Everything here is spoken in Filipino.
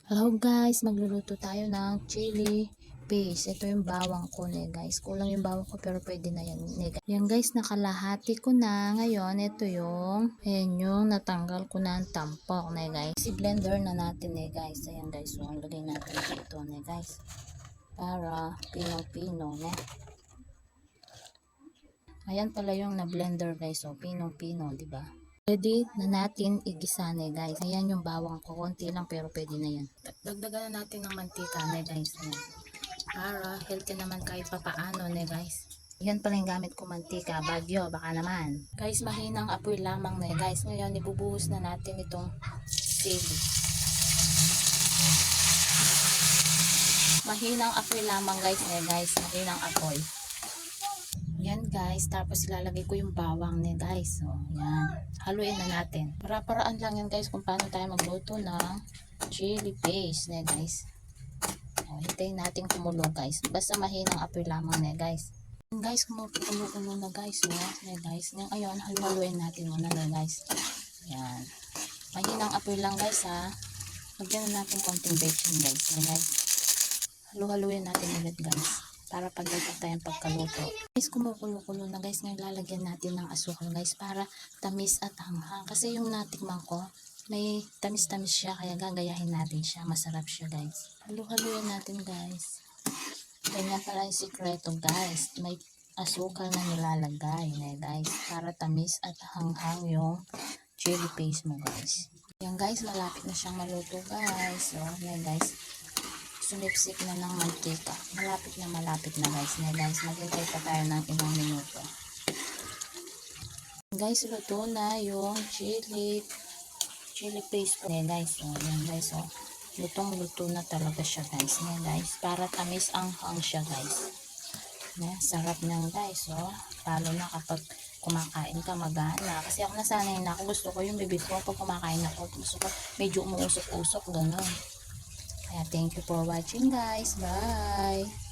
Hello guys, magluluto tayo ng chili paste. Ito yung bawang ko guys. Kulang yung bawang ko pero pwede na yan Yan guys, nakalahati ko na. Ngayon, ito yung natanggal ko na ang tampok guys. I-blender na natin guys. Ayan guys, so lagay natin ito guys. Para pinong-pino Ayan pala yung na-blender guys. So, pinong-pino, diba? Ready na natin igisa guys. Ayan yung bawang ko. Konti lang pero pwede na yan. Dagdagan na natin ng mantika guys. Ayan. Para healthy naman kahit papaano guys. Yan pala yung gamit ko mantika. Bagyo, baka naman. Guys, mahinang apoy lamang guys. Ngayon, ibubuhos na natin itong sili. Mahinang apoy lamang guys. Mahinang apoy. Yan guys, tapos ilalagay ko yung bawang guys. So, yan. Haluin na natin. Para-paraan lang yan guys kung paano tayo magluto ng chili paste guys. O, hintayin natin kumulo guys. Basta mahinang apoy lamang guys. Guys, kumulo na guys. Guys. Ngayon, haluin natin muna guys. Yan. Mahinang apoy lang guys ha. Lagyan na natin konting bacon guys. Haluin natin ulit guys. Para pagdating tayong pagkaluto. Guys, kumukulo-kulo na guys. Ngayon lalagyan natin ng asukal guys para tamis at hanghang. Kasi yung natikman ko, may tamis-tamis siya. Kaya gagayahin natin siya. Masarap siya guys. Haluin natin guys. Ganyan pala yung sikreto guys. May asukal na nilalagay guys. Para tamis at hanghang yung chili paste mo guys. Yan guys, malapit na siyang maluto guys. So, yan guys. Sumipsik na ng mantika. Malapit na guys. Maghintay pa tayo ng ilang minuto. Guys, luto na yung chili paste po guys. So, yan guys. So, lutong-luto na talaga siya guys. Yan guys. Para tamis ang hang siya guys. Yan, sarap niyan guys. So, lalo na kapag kumakain ka magana. Kasi ako nasanay na ako. Gusto ko yung bibig ko pag kumakain ako. Gusto ko medyo umuusok-usok. Ganun. Kaya thank you for watching guys. Bye!